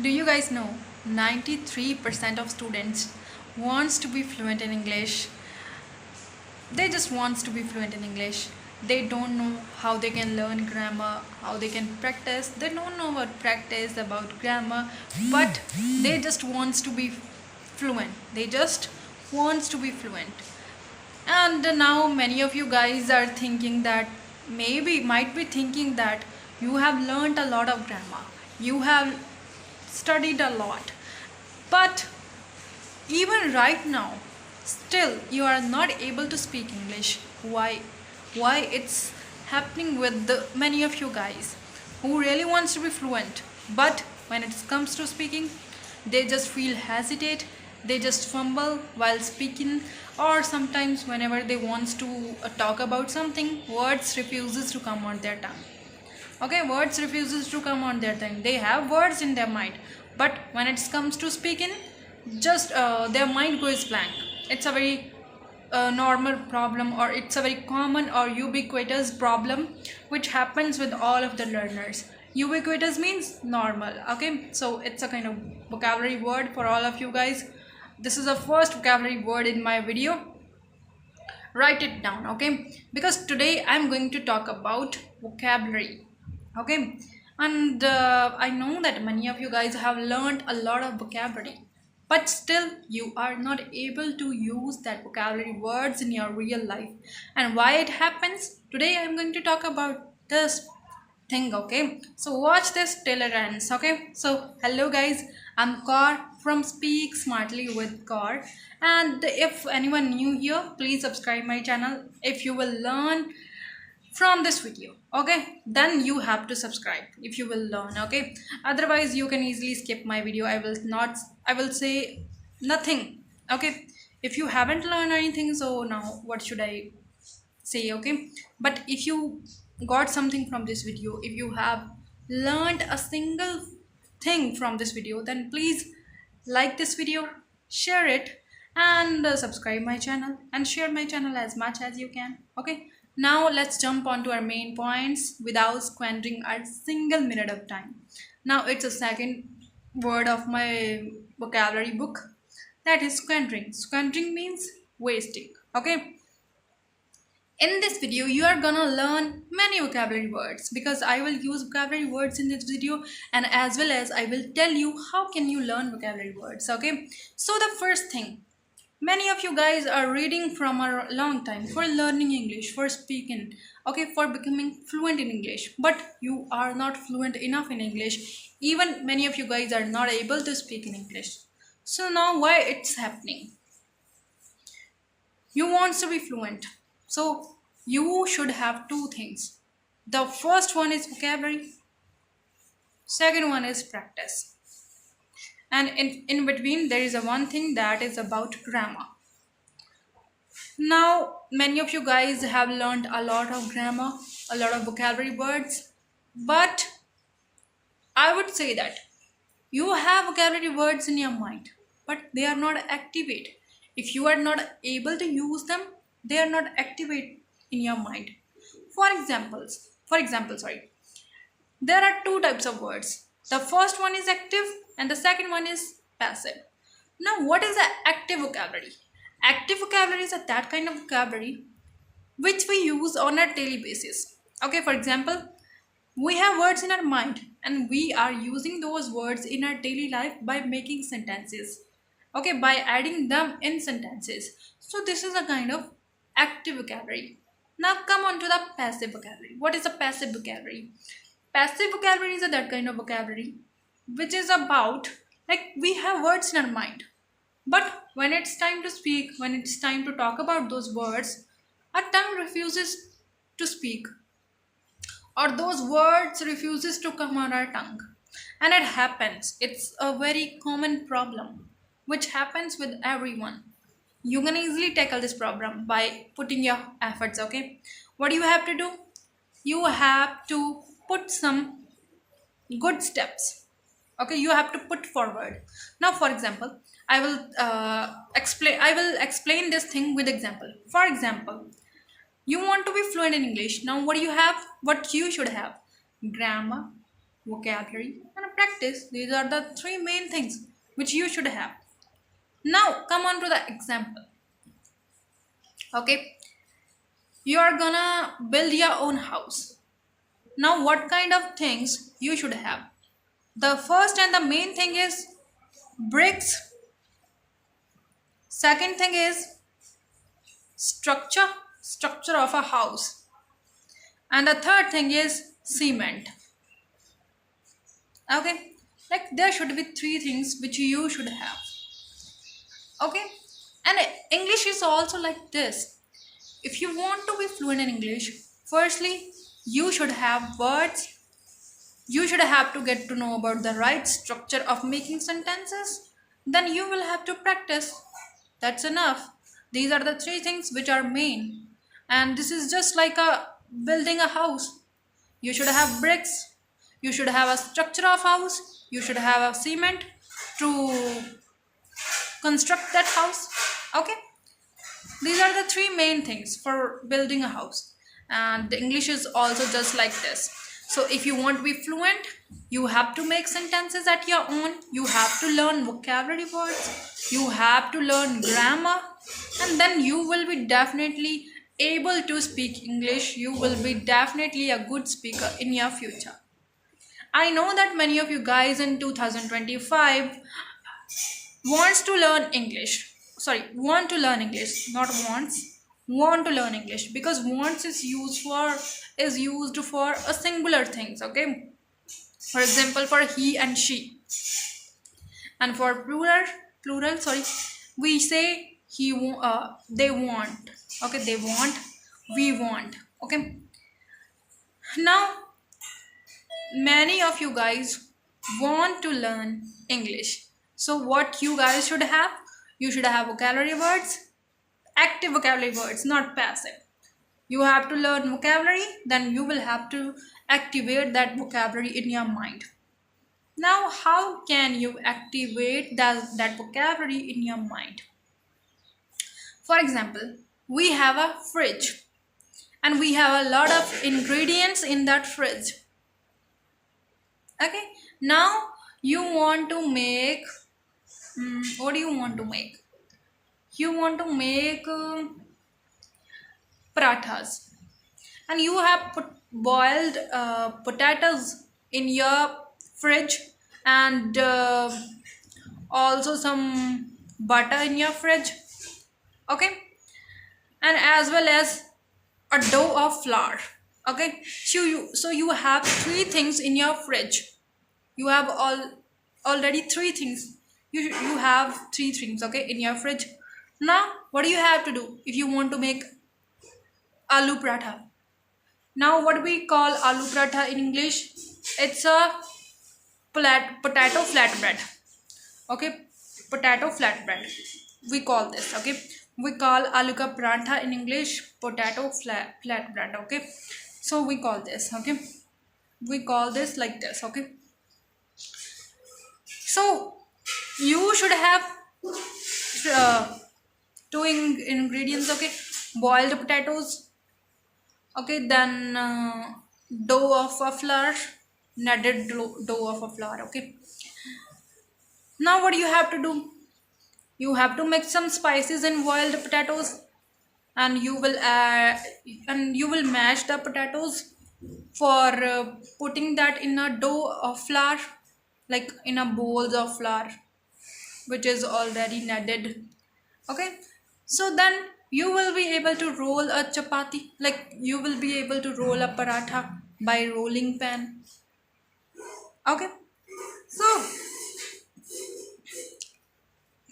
Do you guys know 93% of students wants to be fluent in English? They just wants to be fluent in English. They don't know how they can learn grammar, how they can practice. They don't know about practice, about grammar, but they just wants to be fluent. They just wants to be fluent. And now many of you guys are thinking that might be thinking that you have learned a lot of grammar. You have studied a lot. But even right now, still you are not able to speak English. Why it's happening with many of you guys who really wants to be fluent, but when it comes to speaking, they just feel hesitate, they just fumble while speaking, or sometimes whenever they wants to talk about something, words refuses to come on their tongue. Okay, words refuses to come on their tongue. They have words in their mind, but when it comes to speaking, just their mind goes blank. It's a very normal problem, or it's a very common or ubiquitous problem which happens with all of the learners. Ubiquitous means normal. Okay, so it's a kind of vocabulary word for all of you guys. This is the first vocabulary word in my video. Write it down, okay, because today I'm going to talk about vocabulary. Okay, and I know that many of you guys have learned a lot of vocabulary, but still you are not able to use that vocabulary words in your real life. And why it happens, today I'm going to talk about this thing. Okay, so watch this till it ends. Okay, so hello guys, I'm Kaur from Speak Smartly with Kaur, and if anyone new here, please subscribe my channel. If you will learn from this video, okay, then you have to subscribe if you will learn. Okay, otherwise you can easily skip my video. I will say nothing. Okay, if you haven't learned anything, so now what should I say? Okay, but if you got something from this video, if you have learned a single thing from this video, then please like this video, share it, and subscribe my channel and share my channel as much as you can. Okay, now let's jump on to our main points without squandering a single minute of time. Now it's a second word of my vocabulary book, that is squandering. Squandering means wasting. Okay, in this video you are gonna learn many vocabulary words, because I will use vocabulary words in this video, and as well as I will tell you how can you learn vocabulary words. Okay, so the first thing, many of you guys are reading from a long time for learning English, for speaking, okay, for becoming fluent in English, but you are not fluent enough in English. Even many of you guys are not able to speak in English. So now why it's happening? You want to be fluent, so you should have two things. The first one is vocabulary, second one is practice, and in between there is a one thing, that is about grammar. Now many of you guys have learned a lot of grammar, a lot of vocabulary words, but I would say that you have vocabulary words in your mind, but they are not activate. If you are not able to use them, they are not activate in your mind. For example, sorry, there are two types of words. The first one is active and the second one is passive. Now, what is the active vocabulary? Active vocabulary is that kind of vocabulary which we use on a daily basis. Okay, for example, we have words in our mind and we are using those words in our daily life by making sentences. Okay, by adding them in sentences. So this is a kind of active vocabulary. Now come on to the passive vocabulary. What is a passive vocabulary? Passive vocabulary is that kind of vocabulary which is about, like, we have words in our mind, but when it's time to speak, when it's time to talk about those words, our tongue refuses to speak, or those words refuses to come on our tongue. And it happens. It's a very common problem which happens with everyone. You can easily tackle this problem by putting your efforts. Okay, what do you have to do? You have to put some good steps. Okay, you have to put forward. Now for example, I will explain this thing with example. For example, you want to be fluent in English. Now what do you have? What you should have? Grammar, vocabulary, and a practice. These are the three main things which you should have. Now, come on to the example. Okay, you are gonna build your own house. Now, what kind of things you should have? The first and the main thing is bricks. Second thing is structure of a house. And the third thing is cement. Okay, like there should be three things which you should have. Okay, and English is also like this. If you want to be fluent in English, firstly, you should have words. You should have to get to know about the right structure of making sentences. Then you will have to practice. That's enough. These are the three things which are main. And this is just like a building a house. You should have bricks. You should have a structure of house. You should have a cement to construct that house. Okay, these are the three main things for building a house, and the English is also just like this. So if you want to be fluent, you have to make sentences at your own. You have to learn vocabulary words, you have to learn grammar, and then you will be definitely able to speak English. You will be definitely a good speaker in your future. I know that many of you guys in 2025 wants to learn English. Sorry, want to learn English, not wants. Want to learn English, because wants is used for a singular things. Okay, for example, for he and she, and for plural, sorry, we say they want. Okay, they want, we want. Okay, now many of you guys want to learn English. So what you guys should have? You should have vocabulary words, active vocabulary words, not passive. You have to learn vocabulary, then you will have to activate that vocabulary in your mind. Now, how can you activate that vocabulary in your mind? For example, we have a fridge and we have a lot of ingredients in that fridge. Okay, now you want to make, what do you want to make? You want to make parathas, and you have put boiled potatoes in your fridge, and also some butter in your fridge. Okay, and as well as a dough of flour. Okay, so you have three things in your fridge. You have already three things. You have three things, okay, in your fridge. Now what do you have to do if you want to make aloo paratha? Now what we call aloo paratha in English, it's a potato flatbread. Okay, potato flatbread we call this. Okay, we call aloo ka paratha in English potato flatbread. Okay, so we call this. Okay, we call this like this. Okay, so you should have two ingredients. Okay, boiled potatoes. Okay, then dough of a flour, kneaded dough of a flour. Okay, now what do you have to do? You have to mix some spices in boiled potatoes, and you will mash the potatoes for putting that in a dough of flour, like in a bowls of flour which is already kneaded. Okay, so then you will be able to roll a chapati, like you will be able to roll a paratha by rolling pan. Okay, so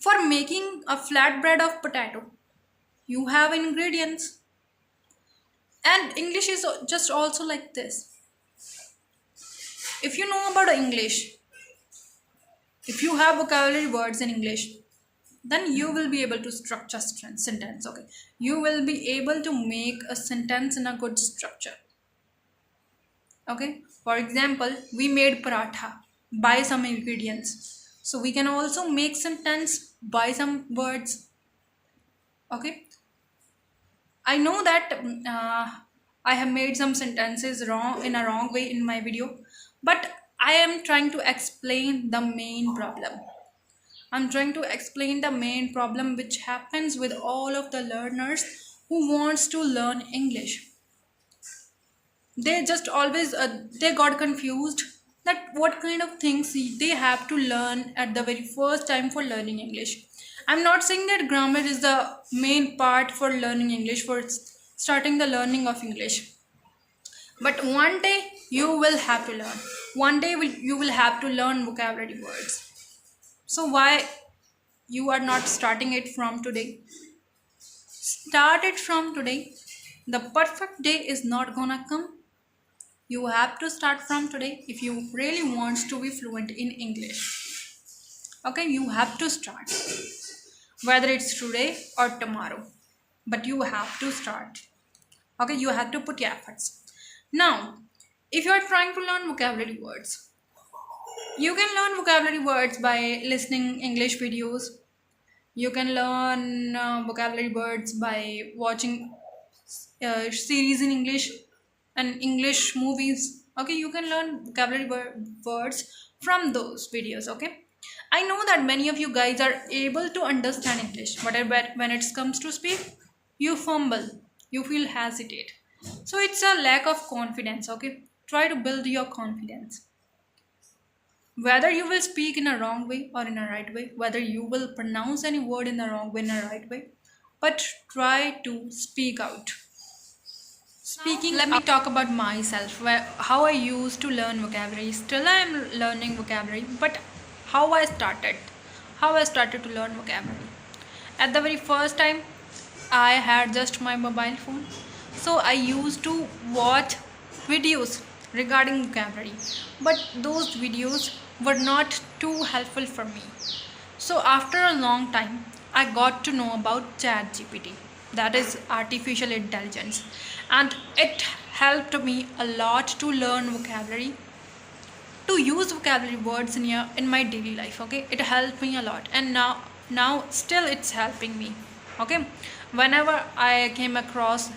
for making a flatbread of potato, you have ingredients. And English is just also like this. If you know about English, if you have vocabulary words in English, then you will be able to structure sentence. Okay, you will be able to make a sentence in a good structure. Okay, for example, we made paratha by some ingredients, so we can also make sentence by some words. Okay, I know that I have made some sentences wrong in a wrong way in my video, but I am trying to explain the main problem. I'm trying to explain the main problem which happens with all of the learners who wants to learn English. They just always they got confused that what kind of things they have to learn at the very first time for learning English. I'm not saying that grammar is the main part for learning English, for starting the learning of English, but one day you will have to learn. One day you will have to learn vocabulary words. So why you are not starting it from today? Start it from today. The perfect day is not gonna come. You have to start from today if you really want to be fluent in English. Okay, you have to start, whether it's today or tomorrow, but you have to start. Okay, you have to put your efforts. Now, if you are trying to learn vocabulary words, you can learn vocabulary words by listening English videos. You can learn vocabulary words by watching series in English and English movies. Okay, you can learn vocabulary words from those videos. Okay, I know that many of you guys are able to understand English, but when it comes to speak, you fumble, you feel hesitate. So it's a lack of confidence. Okay, try to build your confidence. Whether you will speak in a wrong way or in a right way, whether you will pronounce any word in the wrong way in a right way, but try to speak out. Speaking, let me talk about myself, how I used to learn vocabulary. Still, I am learning vocabulary, but how I started to learn vocabulary. At the very first time, I had just my mobile phone, so I used to watch videos regarding vocabulary, but those videos were not too helpful for me. So after a long time, I got to know about ChatGPT, that is artificial intelligence, and it helped me a lot to learn vocabulary, to use vocabulary words in my daily life. Okay, it helped me a lot, and now still it's helping me. Okay, whenever I came across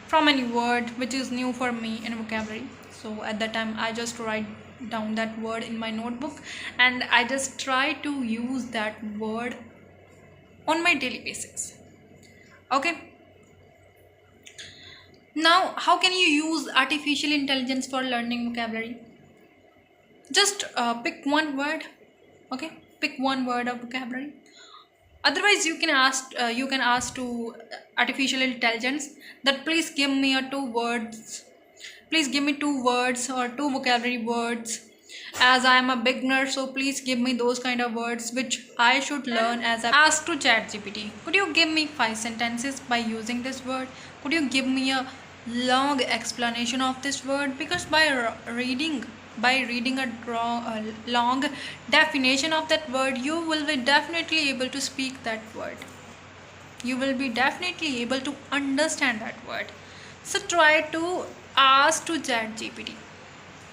from any word which is new for me in vocabulary, so at that time I just write down that word in my notebook, and I just try to use that word on my daily basis. Okay, now how can you use artificial intelligence for learning vocabulary? Just pick one word. Okay, pick one word of vocabulary. Otherwise you can ask to artificial intelligence that please give me a two words, please give me two words or two vocabulary words, as I am a beginner, so please give me those kind of words which I should learn. As I asked to ChatGPT, could you give me 5 sentences by using this word? Could you give me a long explanation of this word? Because by reading a long definition of that word, you will be definitely able to speak that word. You will be definitely able to understand that word. So try to ask to ChatGPT.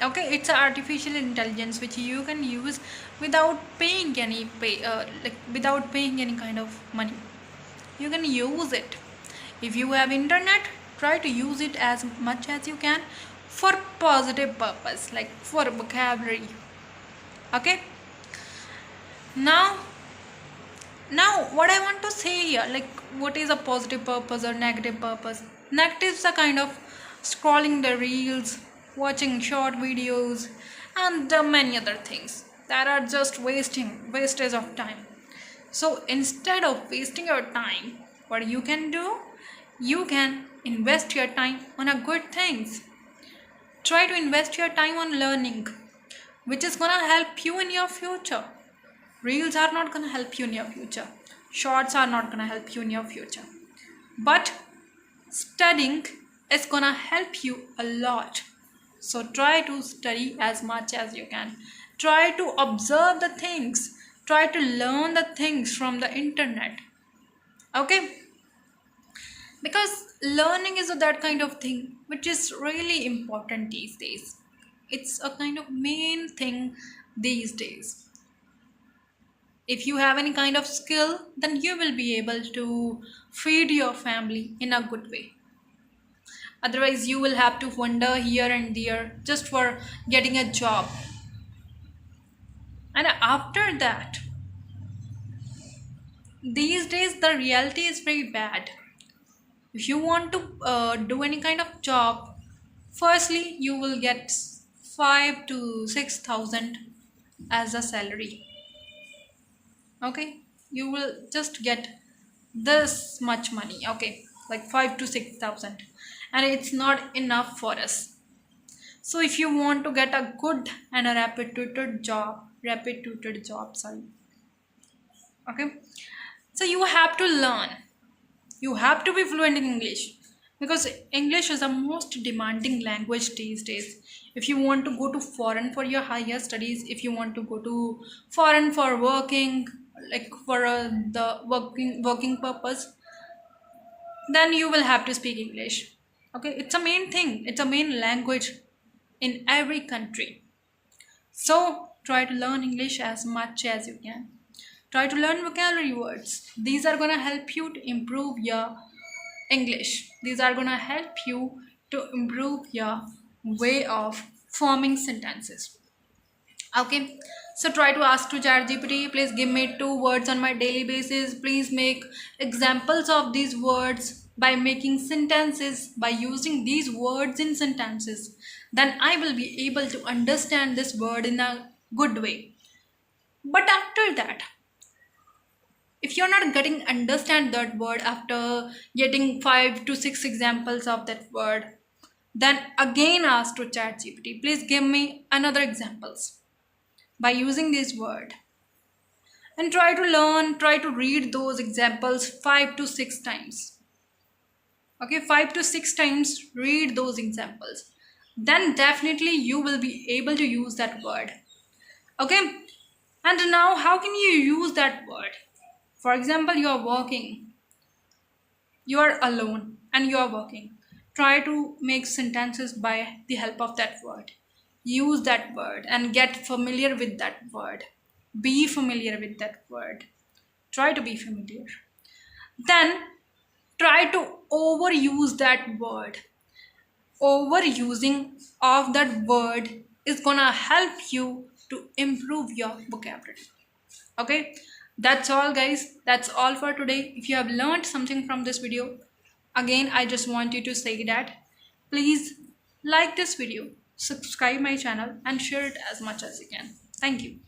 Okay, it's an artificial intelligence which you can use without paying without paying any kind of money. You can use it. If you have internet, try to use it as much as you can for positive purpose, like for vocabulary. Okay, now what I want to say here, like what is a positive purpose or negative purpose? Negative is a kind of scrolling the reels, watching short videos, and many other things that are just wastage of time. So instead of wasting your time, what you can do, you can invest your time on a good things. Try to invest your time on learning, which is gonna help you in your future. Reels are not gonna help you in your future. Shorts are not gonna help you in your future. But studying is gonna help you a lot. So try to study as much as you can. Try to observe the things. Try to learn the things from the internet. Okay? Because learning is that kind of thing which is really important these days. It's a kind of main thing these days. If you have any kind of skill, then you will be able to feed your family in a good way. Otherwise, you will have to wander here and there just for getting a job. And after that, these days the reality is very bad. If you want to do any kind of job, firstly you will get 5 to 6 thousand as a salary. Okay, you will just get this much money. Okay, like 5 to 6 thousand, and it's not enough for us. So if you want to get a good and a rapid tutored job, sorry. Okay, so you have to learn. You have to be fluent in English, because English is the most demanding language these days. If you want to go to foreign for your higher studies, if you want to go to foreign for working, like for the working purpose, then you will have to speak English. Okay, it's a main thing, it's a main language in every country. So try to learn English as much as you can. Try to learn vocabulary words. These are going to help you to improve your English. These are going to help you to improve your way of forming sentences. Okay, so try to ask to ChatGPT, please give me 2 words on my daily basis. Please make examples of these words by making sentences, by using these words in sentences. Then I will be able to understand this word in a good way. But after that, if you're not getting understand that word after getting 5 to 6 examples of that word, then again ask to ChatGPT, please give me another examples by using this word, and try to learn, try to read those examples 5 to 6 times. Okay, 5 to 6 times read those examples, then definitely you will be able to use that word. Okay, and now how can you use that word? For example, you are working, you are alone and you are working. Try to make sentences by the help of that word. Use that word and get familiar with that word. Be familiar with that word. Try to be familiar. Then try to overuse that word. Overusing of that word is gonna help you to improve your vocabulary. Okay, that's all guys, that's all for today. If you have learned something from this video, again I just want you to say that please like this video, subscribe my channel and share it as much as you can. Thank you.